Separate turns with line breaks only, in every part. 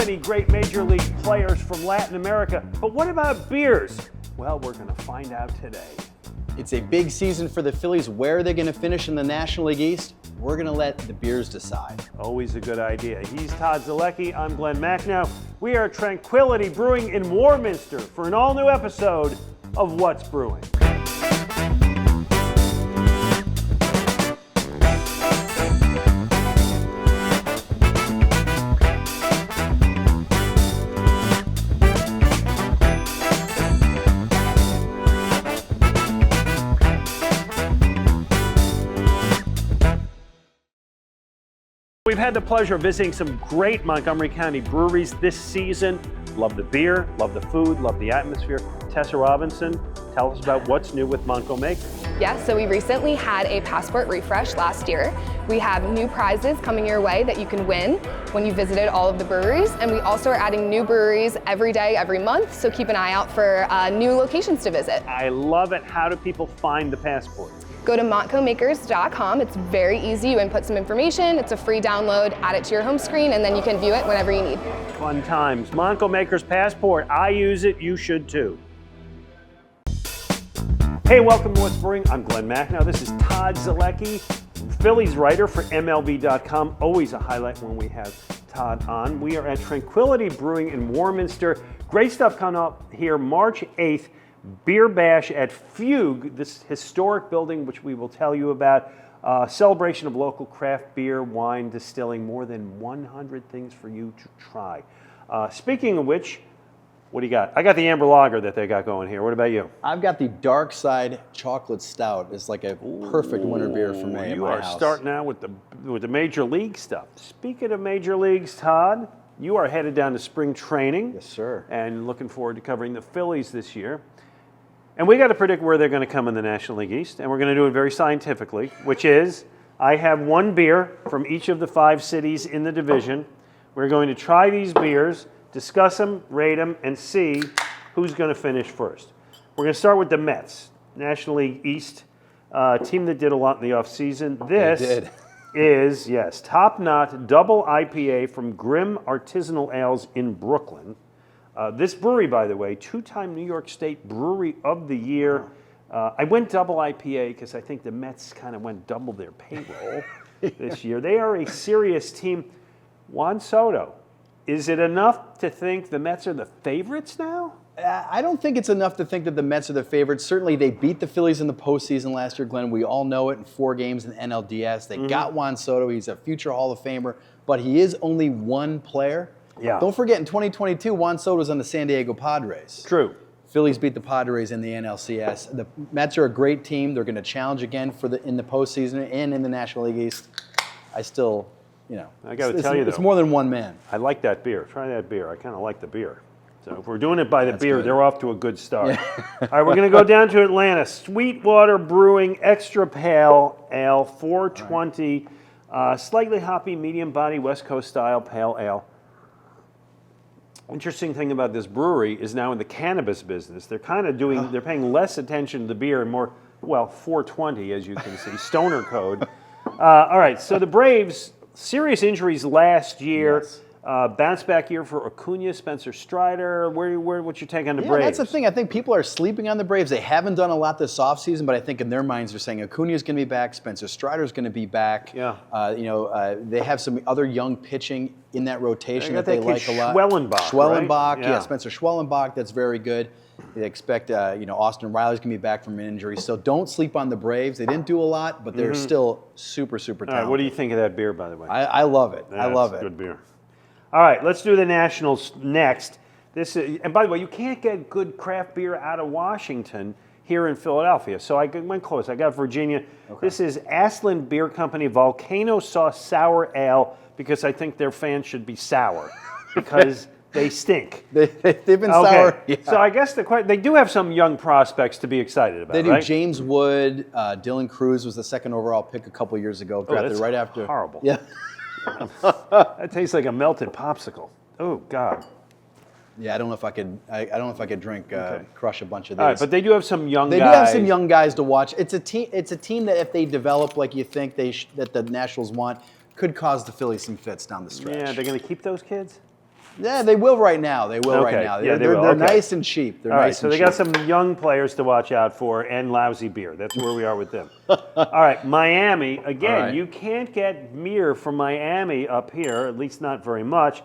many great Major League players from Latin America, but what about beers? Well, we're going to find out today.
It's a big season for the Phillies. Where are they going to finish in the National League East? We're going to let the beers decide.
Always a good idea. He's Todd Zalecki. I'm Glen Macnow. We are Tranquility Brewing in Warminster for an all-new episode of What's Brewing. We've had the pleasure of visiting some great Montgomery County breweries this season. Love the beer, love the food, love the atmosphere. Tessa Robinson, tell us about what's new with Montco Makers.
Yes, so we recently had a passport refresh last year. We have new prizes coming your way that you can win when you visited all of the breweries. And we also are adding new breweries every day, every month. So keep an eye out for new locations to visit.
I love it. How do people find the passport?
Go to montcomakers.com. It's very easy. You input some information. It's a free download. Add it to your home screen, and then you can view it whenever you need.
Fun times. Montco Makers Passport. I use it. You should too. Hey, welcome to What's Brewing. I'm Glen Macnow. This is Todd Zalecki, Phillies writer for MLB.com. Always a highlight when we have Todd on. We are at Tranquility Brewing in Warminster. Great stuff coming up here March 8th. Beer Bash at Fugue, this historic building, which we will tell you about. Celebration of local craft beer, wine, distilling, more than 100 things for you to try. Speaking of which, what do you got? I got the Amber Lager that they got going here. What about you?
I've got the Dark Side Chocolate Stout. It's like a perfect winter beer for me.
You are starting out with the Major League stuff. Speaking of Major Leagues, Todd, you are headed down to spring training.
Yes, sir.
And looking forward to covering the Phillies this year. And we got to predict where they're going to come in the National League East, and we're going to do it very scientifically, which is I have one beer from each of the 5 cities in the division. We're going to try these beers, discuss them, rate them, and see who's going to finish first. We're going to start with the Mets, National League East, team that did a lot in the offseason. This is, yes, Top Knot Double IPA from Grimm Artisanal Ales in Brooklyn. This brewery, by the way, 2-time New York State Brewery of the Year. I went double IPA because I think the Mets kind of went double their payroll this year. They are a serious team. Juan Soto, is it enough to think the Mets are the favorites now?
I don't think it's enough to think that the Mets are the favorites. Certainly, they beat the Phillies in the postseason last year, Glenn. We all know it in 4 games in NLDS. They got Juan Soto. He's a future Hall of Famer, but he is only one player.
Yeah.
Don't forget, in 2022, Juan Soto was on the San Diego Padres.
True.
Phillies beat the Padres in the NLCS. The Mets are a great team. They're going to challenge again in the postseason and in the National League East. I still,
I got to tell you, though,
it's more than one man.
I like that beer. Try that beer. I kind of like the beer. So if we're doing it by the beer,
good.
they're off to a good start. Yeah. All right, we're going to go down to Atlanta. Sweetwater Brewing Extra Pale Ale, 420, slightly hoppy, medium body, West Coast style pale ale. Interesting thing about this brewery is now in the cannabis business. They're kind of they're paying less attention to the beer and more, 420 as you can see, stoner code. All right, so the Braves, serious injuries last year.
Yes.
Bounce back year for Acuna, Spencer Strider. What's your take on the Braves?
That's the thing. I think people are sleeping on the Braves. They haven't done a lot this offseason, but I think in their minds they're saying Acuna's going to be back, Spencer Strider's going to be back.
Yeah.
They have some other young pitching in that rotation that they like a lot.
Schwellenbach,
right? Yeah, Spencer Schwellenbach, that's very good. They expect, Austin Riley's going to be back from an injury. So don't sleep on the Braves. They didn't do a lot, but they're still super, super talented.
All right, what do you think of that beer, by the way?
I love it. I love it.
Good beer. All right, let's do the Nationals next. And by the way, you can't get good craft beer out of Washington here in Philadelphia. So I went close. I got Virginia. Okay. This is Ashland Beer Company Volcano Sauce Sour Ale because I think their fans should be sour because they stink.
They've been sour. Yeah.
So I guess they do have some young prospects to be excited about.
They do.
Right?
James Wood, Dylan Cruz was the 2nd overall pick a couple years ago.
Drafted
right after.
Horrible.
Yeah.
That tastes like a melted popsicle. Oh God.
Yeah, I don't know if I could drink crush a bunch of these.
All right, but they do have some young guys.
They do have some young guys to watch. It's a team that if they develop like you think that the Nationals want, could cause the Phillies some fits down the stretch.
Yeah, they're going to keep those kids?
Yeah, they will right now. They will right
Okay.
now.
Yeah,
They're
okay.
nice and cheap. They're
All right,
nice
so
and
they
cheap.
got some young players to watch out for and lousy beer. That's where we are with them. All right, Miami. Again,
All right.
you can't get beer from Miami up here, at least not very much.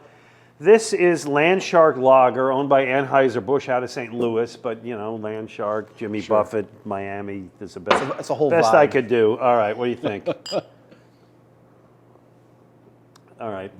This is Landshark Lager, owned by Anheuser-Busch out of St. Louis, but, you know, Landshark, Jimmy Buffett, Miami, that's the best,
It's a whole
best I
vibe.
could do. All right, what do you think? All right.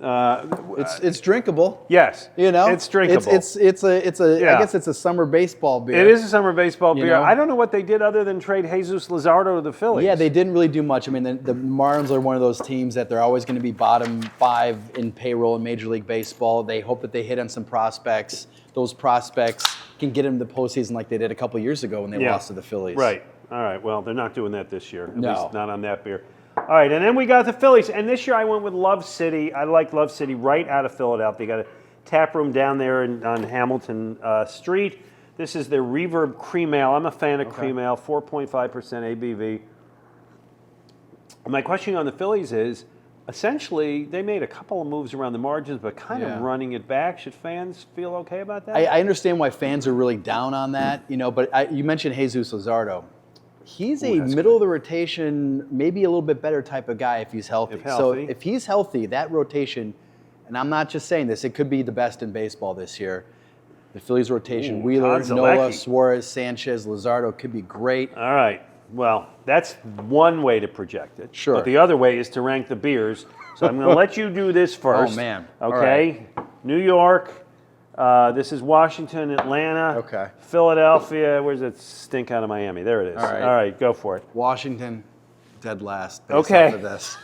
It's drinkable.
Yes.
You know,
it's drinkable.
It's a.
Yeah.
I guess it's a summer baseball beer.
It is a summer baseball beer.
know?
I don't know what they did other than trade Jesus Luzardo to the Phillies.
Yeah, they didn't really do much. I mean, the Marlins are one of those teams that they're always going to be bottom 5 in payroll in Major League Baseball. They hope that they hit on some prospects. Those prospects can get them to the postseason like they did a couple years ago when they lost to the Phillies.
Right. All right. Well, they're not doing that this year. At
No.
least not on that beer. All right. And then we got the Phillies. And this year I went with Love City. I like Love City right out of Philadelphia. They got a tap room down there on Hamilton Street. This is their Reverb Cream Ale. I'm a fan of Cream Ale, 4.5% ABV. My question on the Phillies is, essentially, they made a couple of moves around the margins, but kind of running it back. Should fans feel okay about that?
I understand why fans are really down on that, you know. But you mentioned Jesus Luzardo. He's a middle of the rotation, maybe a little bit better type of guy if he's healthy. So if he's healthy, that rotation, and I'm not just saying this, it could be the best in baseball this year. The Phillies rotation, Wheeler,
Todd
Nola,
Zalecki.
Suarez, Sanchez, Luzardo could be great.
All right. Well, that's one way to project it.
Sure.
But the other way is to rank the beers. So I'm going to let you do this first.
Oh, man. All
Okay. New York. This is Washington, Atlanta.
Okay.
Philadelphia. Where's it stink out of Miami? There it is.
All right.
All right, go for it.
Washington, dead last. Based
Okay.
off of this.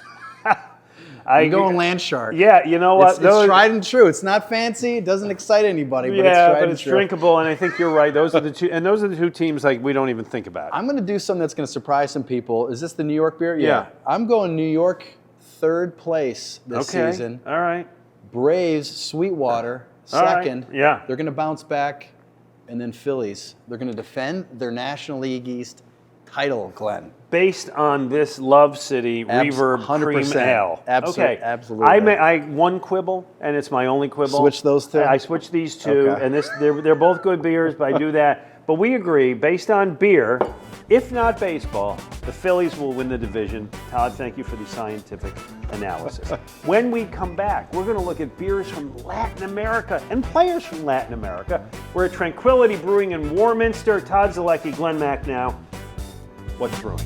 I'm
going Landshark.
Yeah, you know what?
It's tried and true. It's not fancy. It doesn't excite anybody, but it's
Yeah,
tried
but
and
it's
true.
drinkable, and I think you're right. Those are the two, and those are the two teams like we don't even think about.
I'm going to do something that's going to surprise some people. Is this the New York beer?
Yeah.
I'm going New York, third place this
Okay.
season.
All right.
Braves, Sweetwater,
All right.
second.
Yeah.
They're going to bounce back. And then Phillies. They're going to defend their National League East title, Glenn.
Based on this Love City Reverb
100%.
Cream Ale.
Okay. Absolutely.
I one quibble, and it's my only quibble.
Switch those two?
I switched these two,
Okay.
and they're both good beers, but I do that. But we agree, based on beer, if not baseball, the Phillies will win the division. Todd, thank you for the scientific analysis. When we come back, we're going to look at beers from Latin America and players from Latin America. We're at Tranquility Brewing in Warminster. Todd Zalecki, Glen Macnow. What's brewing?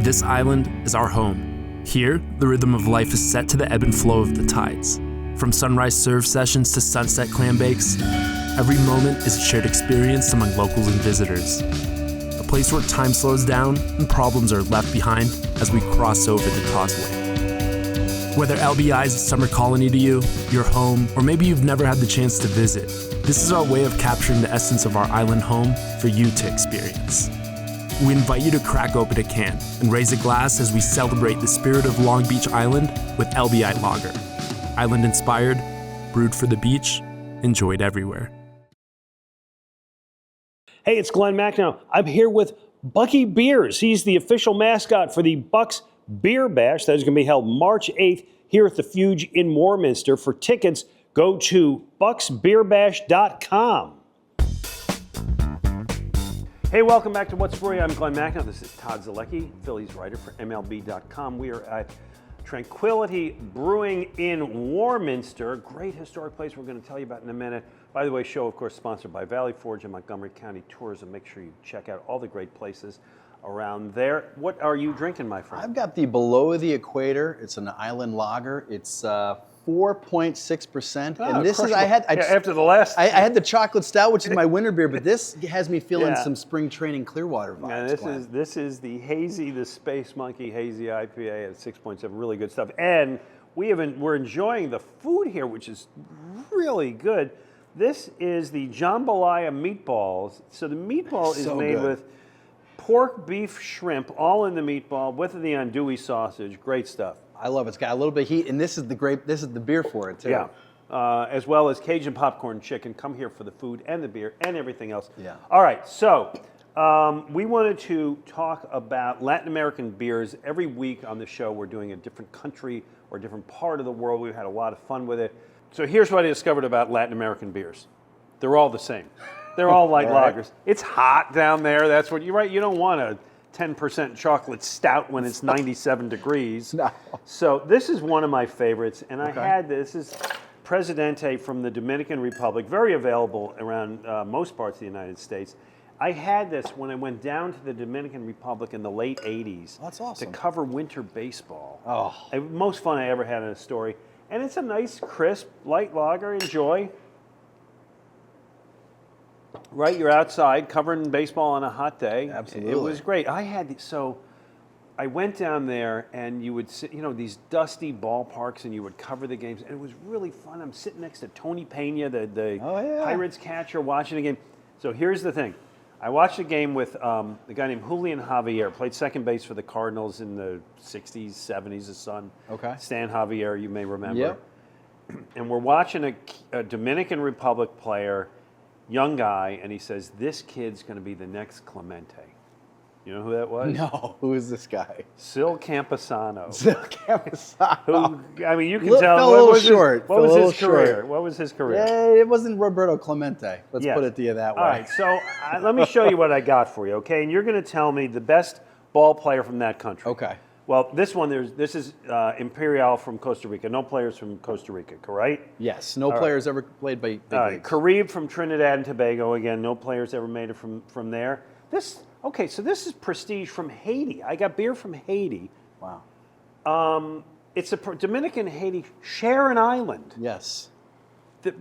This island is our home. Here, the rhythm of life is set to the ebb and flow of the tides. From sunrise serve sessions to sunset clam bakes, every moment is a shared experience among locals and visitors. A place where time slows down and problems are left behind as we cross over the causeway. Whether LBI is a summer colony to you, your home, or maybe you've never had the chance to visit, this is our way of capturing the essence of our island home for you to experience. We invite you to crack open a can and raise a glass as we celebrate the spirit of Long Beach Island with LBI Lager. Island inspired, brewed for the beach, enjoyed everywhere.
Hey, it's Glen Macnow. I'm here with Bucky Beers. He's the official mascot for the Bucks Beer Bash that is going to be held March 8th here at the Fuge in Warminster. For tickets, go to bucksbeerbash.com. Hey, welcome back to What's Brewing. I'm Glen Macnow. This is Todd Zalecki, Phillies writer for MLB.com. We are at Tranquility Brewing in Warminster. Great historic place we're going to tell you about in a minute. By the way, show, of course, sponsored by Valley Forge and Montgomery County Tourism. Make sure you check out all the great places around there. What are you drinking, my friend?
I've got the Below the Equator. It's an island lager. It's 4.6%. And this is,
after the last.
I had the chocolate stout, which is my winter beer, but this has me feeling some spring training Clearwater vibes.
Yeah, this is the Space Monkey Hazy IPA at 6.7. Really good stuff. And we're enjoying the food here, which is really good. This is the jambalaya meatballs. So the meatball is made with pork, beef, shrimp, all in the meatball with the andouille sausage. Great stuff.
I love it. It's got a little bit of heat, and this is the beer for it too.
Yeah. As well as Cajun popcorn chicken. Come here for the food and the beer and everything else.
Yeah.
All right, so We wanted to talk about Latin American beers. Every week on the show, we're doing a different country or a different part of the world. We've had a lot of fun with it. So here's what I discovered about Latin American beers. They're all the same. They're all like lagers. It's hot down there. That's what you're right. You don't want a 10% chocolate stout when it's 97 degrees.
No.
So this is one of my favorites, and I had this. This is Presidente from the Dominican Republic, very available around most parts of the United States. I had this when I went down to the Dominican Republic in the late 80s.
That's awesome.
To cover winter baseball.
Oh.
Most fun I ever had in a story. And it's a nice, crisp, light lager. Enjoy. Right, you're outside covering baseball on a hot day.
Absolutely.
It was great. I went down there and you would sit, these dusty ballparks, and you would cover the games, and it was really fun. I'm sitting next to Tony Pena, the Pirates catcher, watching the game. So here's the thing. I watched a game with a guy named Julian Javier, played second base for the Cardinals in the 60s, 70s, his son.
Okay.
Stan Javier, you may remember.
Yep.
And we're watching a Dominican Republic player, young guy, and he says, this kid's going to be the next Clemente. You know who that was?
No, who is this guy?
Sil Campusano.
Sil Campusano.
Who, I mean, you can
Fell
tell.
a little short.
What was his career? What was his career?
Yeah, it wasn't Roberto Clemente. Let's
Yes.
put it to you that way.
All right, so let me show you what I got for you, okay? And you're going to tell me the best ball player from that country.
Okay.
Well, this is Imperial from Costa Rica. No players from Costa Rica, correct?
Yes, no players ever played by big
All right,
leagues.
Carib from Trinidad and Tobago. Again, no players ever made it from there. So this is prestige from Haiti. I got beer from Haiti.
Wow.
It's a Dominican Haiti share an island.
Yes.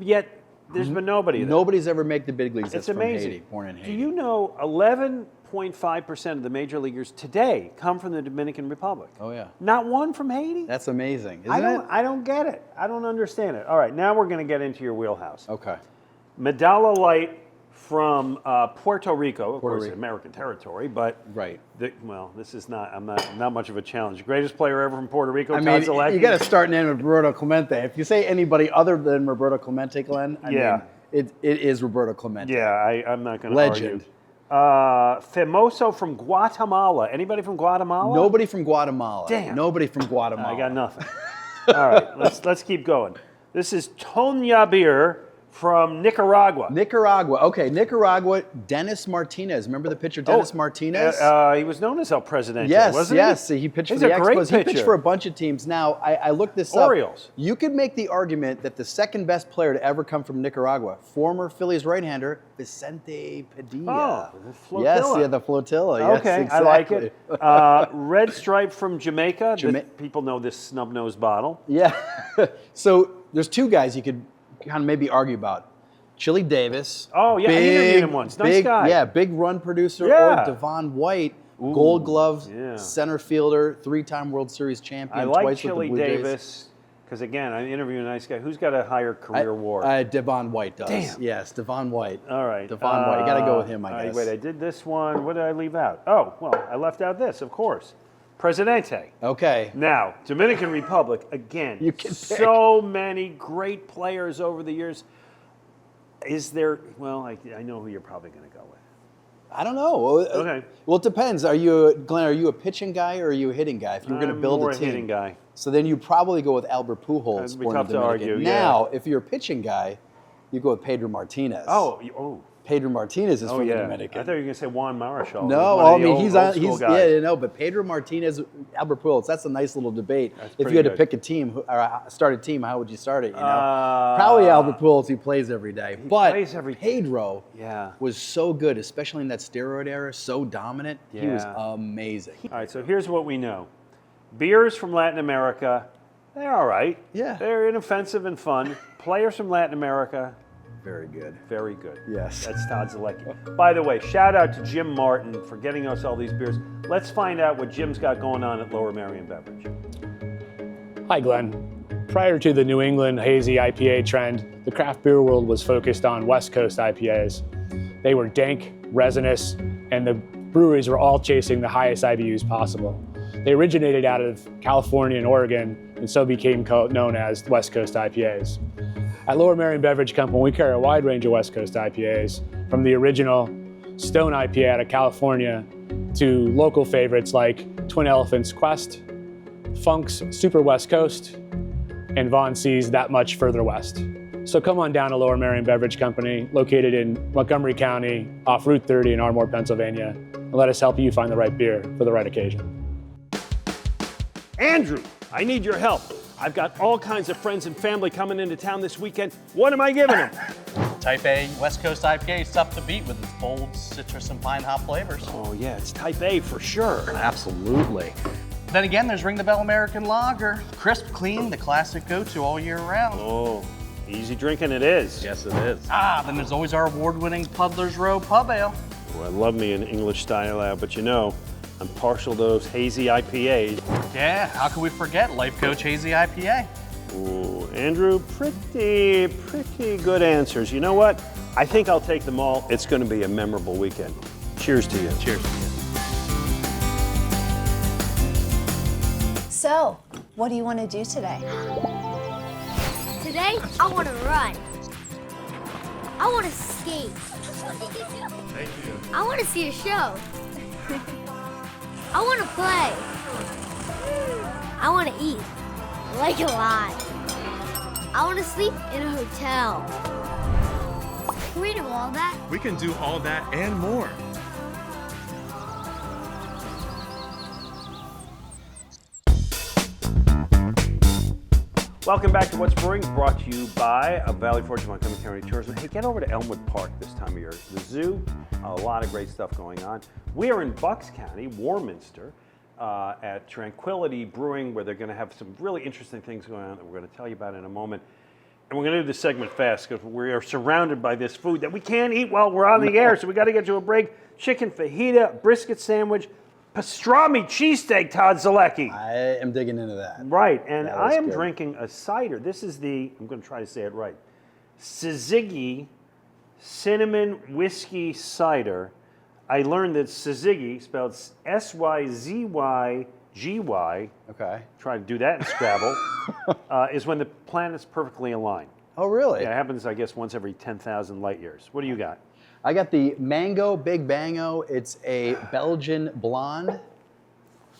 Yet there's been nobody there.
Nobody's ever made the big leagues
It's
that's from
amazing.
Haiti, born in Haiti.
Do you know 11.5% of the major leaguers today come from the Dominican Republic?
Oh, yeah.
Not one from Haiti?
That's amazing, isn't
I don't get it. I don't understand it. All right, now we're going to get into your wheelhouse.
it? Okay.
Medalla Light from Puerto Rico, of
Puerto
course,
Rico.
American territory, but
Right.
this is not much of a challenge. Greatest player ever from Puerto Rico,
I mean,
Todd Zalecki.
you got to start naming Roberto Clemente. If you say anybody other than Roberto Clemente, Glenn, I mean, it is Roberto Clemente.
Yeah, I'm not going to argue.
Legend.
Famoso from Guatemala. Anybody from Guatemala?
Nobody from Guatemala.
Damn.
Nobody from Guatemala.
I got nothing. All right, let's keep going. This is Tonya beer from Nicaragua.
Nicaragua. Okay, Nicaragua, Dennis Martinez. Remember the pitcher Dennis Martinez?
He was known as El Presidente,
Yes,
wasn't
yes.
he?
He pitched
He's
for the
a great
Expos. He pitched
pitcher.
for a bunch of teams. Now, I looked this
Orioles.
up. You could make the argument that the second best player to ever come from Nicaragua, former Phillies right-hander Vicente Padilla.
Oh, the flotilla.
Yes, the flotilla.
Okay,
yes,
I like
exactly.
it. Red Stripe from Jamaica.
Jama-
People know this snub-nosed bottle.
Yeah. So there's two guys you could kind of maybe argue about. Chili Davis.
Oh, yeah, I interviewed him once. Nice guy.
Yeah, big run producer.
Yeah.
Or Devon White, Gold Glove,
yeah.
center fielder, 3-time World Series champion,
I like
twice
Chili
with the Blue Jays.
Davis because, again, I interviewed a nice guy. Who's got a higher career WAR?
Devon White does.
Damn.
Yes, Devon White.
All right.
Devon White. You got to go with him,
all
I
right,
guess.
wait, I did this one. What did I leave out? Oh, well, I left out this, of course. Presidente.
Okay.
Now, Dominican Republic, again,
You can pick.
so many great players over the years. Is there, well, I know who you're probably going to go with.
I don't know.
Okay.
Well, it depends. Glenn, are you a pitching guy or are you a hitting guy? If you were going to build
more
a team.
hitting guy.
So then you probably go with Albert Pujols.
It'd be
born in
tough to
Dominican.
argue, yeah.
Now, if you're a pitching guy, you go with Pedro Martinez.
Oh.
Pedro Martinez is
Oh,
from the
yeah.
Dominican.
I thought you were going to say Juan Marichal.
No,
One
I
of the
mean
old
he's
school guys.
yeah, no, but Pedro Martinez, Albert Pujols, that's a nice little debate.
That's
If
pretty
you had to
good.
pick a team or start a team, how would you start it? You know, probably Albert Pujols, who plays every day. But
plays every day.
Pedro
Yeah.
was so good, especially in that steroid era, so dominant. He was
Yeah.
amazing.
All right, so here's what we know. Beers from Latin America, they're all right.
Yeah.
They're inoffensive and fun. Players from Latin America,
Very good.
very good.
Yes.
That's Todd Zalecki. By the way, shout out to Jim Martin for getting us all these beers. Let's find out what Jim's got going on at Lower Merion Beverage.
Hi, Glenn. Prior to the New England hazy IPA trend, the craft beer world was focused on West Coast IPAs. They were dank, resinous, and the breweries were all chasing the highest IBUs possible. They originated out of California and Oregon, and so became known as West Coast IPAs. At Lower Merion Beverage Company, we carry a wide range of West Coast IPAs, from the original Stone IPA out of California to local favorites like Twin Elephant's Quest, Funk's Super West Coast, and Von C's That Much Further West. So come on down to Lower Merion Beverage Company, located in Montgomery County, off Route 30 in Ardmore, Pennsylvania, and let us help you find the right beer for the right occasion.
Andrew, I need your help. I've got all kinds of friends and family coming into town this weekend. What am I giving them?
Type A West Coast IPA is tough to beat with its bold citrus and pine hop flavors.
Oh yeah, it's Type A for sure.
Absolutely. Then again, there's Ring the Bell American Lager. Crisp, clean, the classic go-to all year round.
Oh, easy drinking it is.
Yes, it is. Then there's always our award-winning Puddler's Row Pub Ale.
Oh, I love me an English style ale, but you know, I'm partial to those hazy IPAs.
Yeah, how can we forget Life Coach Hazy IPA?
Ooh, Andrew, pretty good answers. You know what? I think I'll take them all. It's going to be a memorable weekend. Cheers to you.
Cheers.
So, what do you want to do today?
Today, I want to run. I want to skate.
Thank you.
I want to see a show. I want to play. I want to eat. Like a lot. I want to sleep in a hotel. Can we do all that?
We can do all that and more.
Welcome back to What's Brewing, brought to you by Valley Forge Montgomery County Tourism. Hey, get over to Elmwood Park this time of year. The zoo, a lot of great stuff going on. We are in Bucks County, Warminster, at Tranquility Brewing, where they're going to have some really interesting things going on that we're going to tell you about in a moment. And we're going to do this segment fast because we are surrounded by this food that we can't eat while we're on the air, so we got to get to a break. Chicken fajita, brisket sandwich, pastrami cheesesteak, Todd Zalecki.
I am digging into that.
Right, and
That
I
is
am
good.
drinking a cider. This is the, I'm going to try to say it right, Syzygy Cinnamon Whiskey Cider. I learned that Syzygy, spelled S-Y-Z-Y-G-Y,
Okay.
try to do that in Scrabble, is when the planets perfectly align.
Oh, really?
Yeah, it happens, I guess, once every 10,000 light years. What do you got?
I got the Mango Big Bango. It's a Belgian blonde,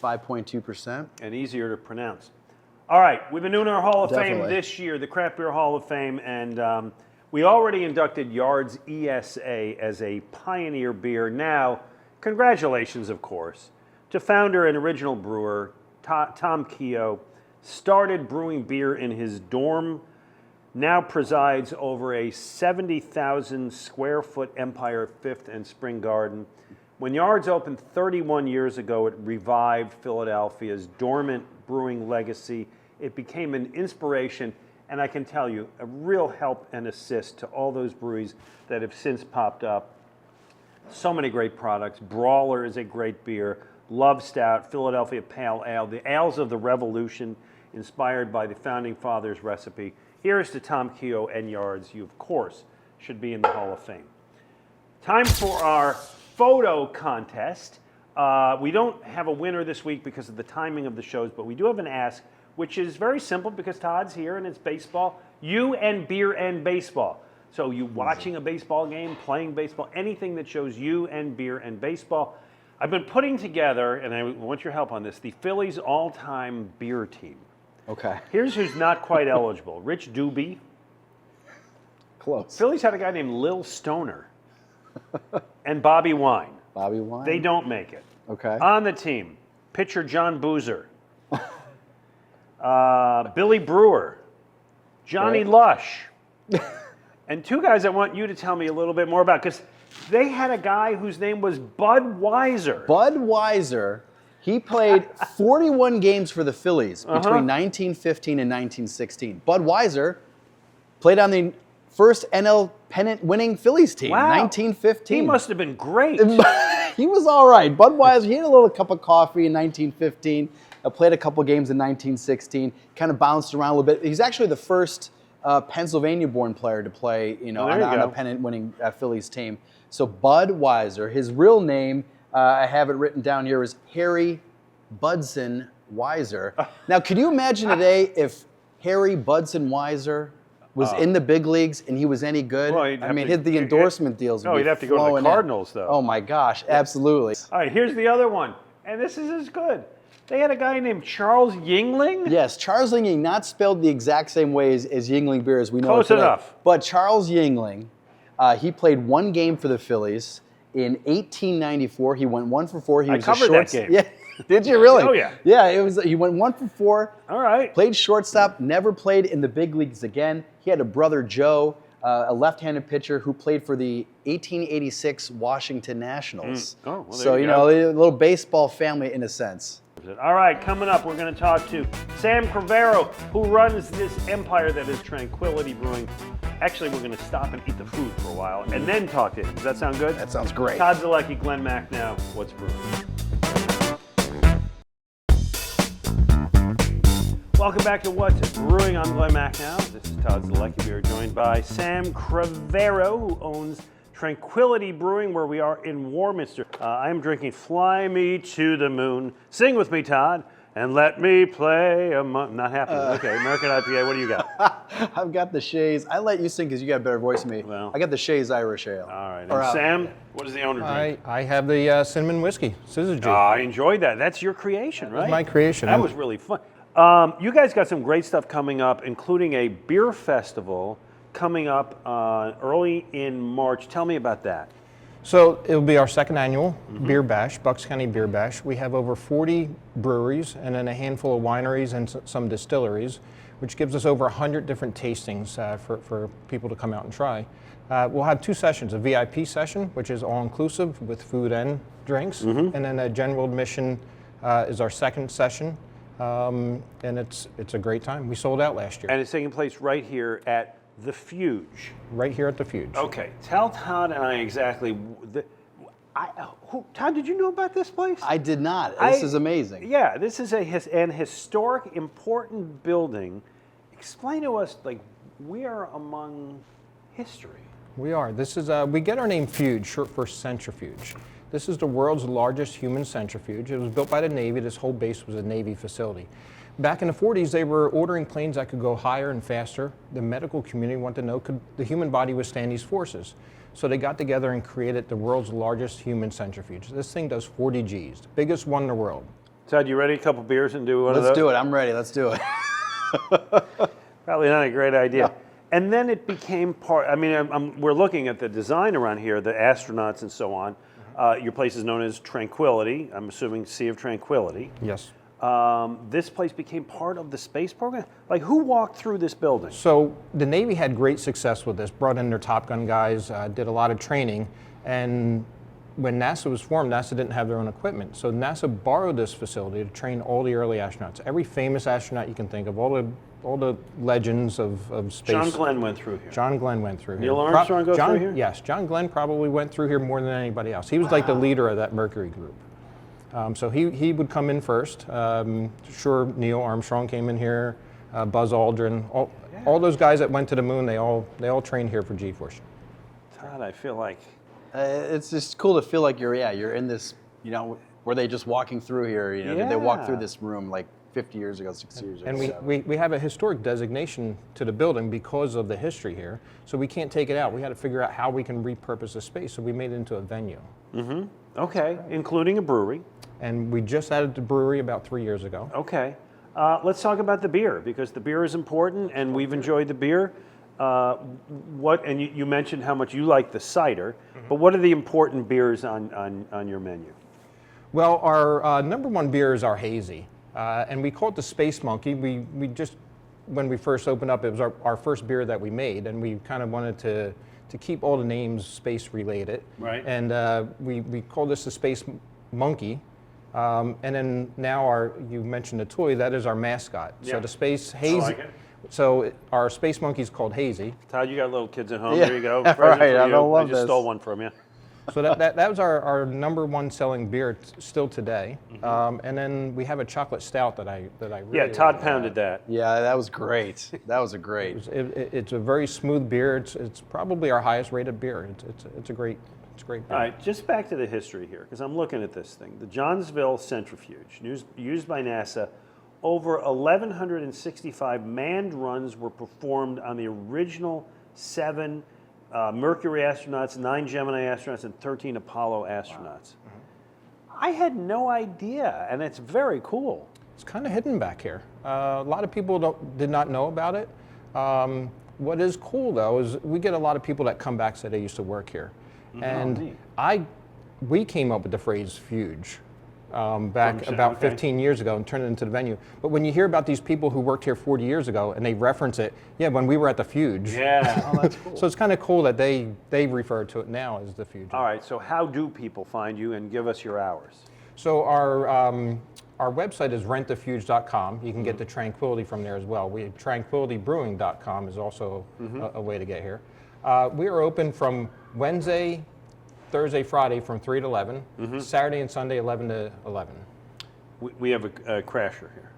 5.2%.
And easier to pronounce. All right, we've been doing our Hall of Fame
Definitely.
this year, the Craft Beer Hall of Fame, and we already inducted Yard's ESA as a pioneer beer. Now, congratulations, of course, to founder and original brewer Tom Keogh. Started brewing beer in his dorm, now presides over a 70,000 square foot Empire 5th and Spring Garden. When Yards opened 31 years ago, it revived Philadelphia's dormant brewing legacy. It became an inspiration, and I can tell you, a real help and assist to all those breweries that have since popped up. So many great products. Brawler is a great beer. Love Stout, Philadelphia Pale Ale, the ales of the revolution, inspired by the Founding Fathers recipe. Here's to Tom Keogh and Yards. You, of course, should be in the Hall of Fame. Time for our photo contest. We don't have a winner this week because of the timing of the shows, but we do have an ask, which is very simple because Todd's here and it's baseball. You and beer and baseball. So you watching a baseball game, playing baseball, anything that shows you and beer and baseball. I've been putting together, and I want your help on this, the Phillies all-time beer team.
Okay.
Here's who's not quite eligible. Rich Doobie.
Close.
Phillies had a guy named Lil Stoner. And Bobby Wine.
Bobby Wine.
They don't make it.
Okay.
On the team, pitcher John Boozer. Billy Brewer. Johnny
Right.
Lush. And two guys I want you to tell me a little bit more about, because they had a guy whose name was Bud Weiser.
Bud Weiser, he played 41 games for the Phillies between 1915 and 1916. Bud Weiser played on the first NL pennant winning Phillies team,
Wow.
1915.
He must have been great.
He was all right. Bud Weiser, he had a little cup of coffee in 1915, played a couple games in 1916, kind of bounced around a little bit. He's actually the first Pennsylvania-born player to play,
there
on
you
a
go.
pennant-winning Phillies team. So Bud Weiser, his real name, I have it written down here, is Harry Budson Weiser. Now, could you imagine today if Harry Budson Weiser was in the big leagues and he was any good,
Well, he'd
I
have
mean,
to-
the endorsement deals would
No,
be
he'd have to go to
flowing
the
in.
Cardinals, though.
Oh my gosh, absolutely.
All right, here's the other one, and this is as good. They had a guy named Charles Yingling.
Yes, Charles Yingling, not spelled the exact same way as Yingling beer as we know
Close
it today.
enough.
But Charles Yingling, he played one game for the Phillies in 1894. He went 1 for 4. He was
covered
a
that
short.
game.
Yeah, did you really?
Oh, yeah.
Yeah, it was. He went 1 for 4.
All right.
Played shortstop. Never played in the big leagues again. He had a brother Joe, a left-handed pitcher who played for the 1886 Washington Nationals.
Oh, well, there
so
you
you
go.
know, a little baseball family in a sense.
All right, coming up, we're going to talk to Sam Cravero, who runs this empire that is Tranquility Brewing. Actually, we're going to stop and eat the food for a while and then talk to him. Does that sound good?
That sounds great.
Todd Zalecki, Glen Macnow, what's brewing? Welcome back to What's Brewing. I'm Glen Macnow. This is Todd Zalecki. We are joined by Sam Cravero, who owns Tranquility Brewing, where we are in Warminster. I am drinking Fly Me to the Moon. Sing with me, Todd, and let me play among... Not happening. Okay, American IPA, what do you got?
I've got the Shays. I let you sing because you got a better voice than me.
Well.
I got the Shays Irish Ale.
All right,
Or,
and Sam, what does the owner drink?
I have the cinnamon whiskey, Scissor G.
I enjoyed that. That's your creation, right?
my creation.
That was really fun. You guys got some great stuff coming up, including a beer festival coming up early in March. Tell me about that.
So it'll be our second annual beer bash, Bucks County Beer Bash. We have over 40 breweries and then a handful of wineries and some distilleries, which gives us over 100 different tastings for people to come out and try. We'll have 2 sessions, a VIP session, which is all-inclusive with food and drinks, and then a general admission is our second session. And it's a great time. We sold out last year.
And it's taking place right here at the Fuge.
Right here at the Fuge.
Okay, tell Todd and I exactly. Todd, did you know about this place?
I did not. This is amazing.
Yeah, this is an historic, important building. Explain to us, like, we are among history.
We are. This is we get our name Fuge, short for centrifuge. This is the world's largest human centrifuge. It was built by the Navy. This whole base was a Navy facility. Back in the 40s, they were ordering planes that could go higher and faster. The medical community wanted to know, could the human body withstand these forces? So they got together and created the world's largest human centrifuge. This thing does 40 Gs, the biggest one in the world.
Todd, you ready? A couple beers and do one of those?
Let's do it. I'm ready. Let's do it.
Probably not a great idea. And then it became part, I mean, we're looking at the design around here, the astronauts and so on. Your place is known as Tranquility. I'm assuming Sea of Tranquility.
Yes.
This place became part of the space program? Like, who walked through this building?
So the Navy had great success with this, brought in their Top Gun guys, did a lot of training, and when NASA was formed, NASA didn't have their own equipment. So NASA borrowed this facility to train all the early astronauts. Every famous astronaut you can think of, all the legends of space.
John Glenn went through here.
John Glenn went through here.
Neil Armstrong go through here?
Yes, John Glenn probably went through here more than anybody else. He was like the leader of that Mercury group. So he would come in first. Sure, Neil Armstrong came in here, Buzz Aldrin, all those guys that went to the moon, they all trained here for G-Force.
Todd, I feel like...
It's just cool to feel like you're in this, were they just walking through here? Did they walk through this room like 50 years ago, 60 years ago?
And we have a historic designation to the building because of the history here, so we can't take it out. We had to figure out how we can repurpose the space, so we made it into a venue.
Mm-hmm. Okay, including a brewery.
And we just added the brewery about 3 years ago.
Okay. Let's talk about the beer, because the beer is important, and we've enjoyed the beer. And you mentioned how much you like the cider, but what are the important beers on your menu?
Well, our number one beer is our hazy, and we call it the Space Monkey. We just, when we first opened up, it was our first beer that we made, and we kind of wanted to keep all the names space related. Right. And we call this the Space Monkey. And then now you mentioned the toy, that is our mascot. Yeah. So the Space Hazy. I like it. So our Space Monkey is called Hazy.
Todd, you got little kids at home.
Yeah.
There you go.
Right,
For
I
you.
love
I just
this.
stole one from you.
So that was our number one selling beer still today. Mm-hmm. And then we have a chocolate stout that I really
Todd pounded that.
Yeah, that was great. That was a great.
It's a very smooth beer. It's probably our highest rated beer. It's a great beer.
All right, just back to the history here, because I'm looking at this thing. The Johnsville Centrifuge, used by NASA. over 1,165 manned runs were performed on the original 7 Mercury astronauts, 9 Gemini astronauts, and 13 Apollo astronauts. Wow. I had no idea, and it's very cool.
It's kind of hidden back here. A lot of people did not know about it. What is cool though is we get a lot of people that come back say they used to work here, and we came up with the phrase "fuge" back about 15 years ago and turned it into the venue. But when you hear about these people who worked here 40 years ago and they reference it, yeah, when we were at the fuge.
Yeah, oh, that's cool.
So it's kind of cool that they refer to it now as the fuge.
All right, so how do people find you, and give us your hours?
So our website is rentthefuge.com. You can get the Tranquility from there as well. Tranquilitybrewing.com is also a way to get here. We are open from Wednesday, Thursday, Friday from 3 to 11, Saturday and Sunday 11 to 11.
We have a crasher here.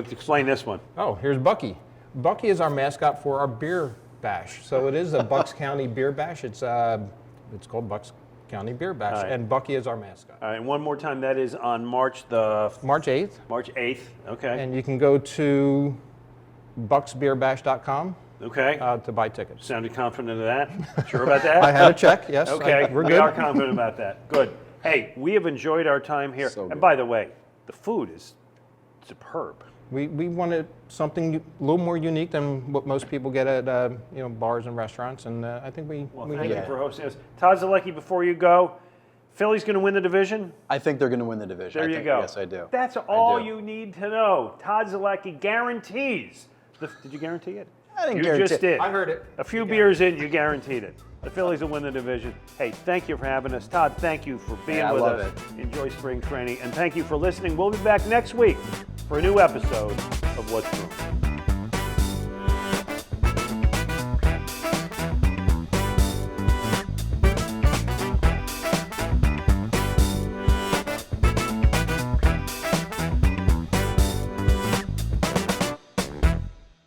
Explain this one.
Oh, here's Bucky. Bucky is our mascot for our beer bash. So it is a Bucks County beer bash. It's called Bucks County Beer Bash, and Bucky is our mascot.
All right, and one more time, that is on March 8th.
March 8th,
okay.
And you can go to bucksbeerbash.com to buy tickets.
Sounded confident of that? Sure about that?
I had a check, yes.
Okay,
we're good.
We are confident about that. Good. Hey, we have enjoyed our time here. And by the way, the food is superb.
We wanted something a little more unique than what most people get at bars and restaurants, and I think we
thank you for hosting us. Todd Zalecki, before you go, Philly's going to win the division?
I think they're going to win the division.
There you go.
Yes, I do.
That's all you need to know. Todd Zalecki guarantees. Did you guarantee it?
I didn't
guarantee it. You just did.
I heard it.
A few beers in, you guaranteed it. The Phillies will win the division. Hey, thank you for having us. Todd, thank you for being with us.
It.
Enjoy spring training. And thank you for listening. We'll be back next week for a new episode of What's Brewing.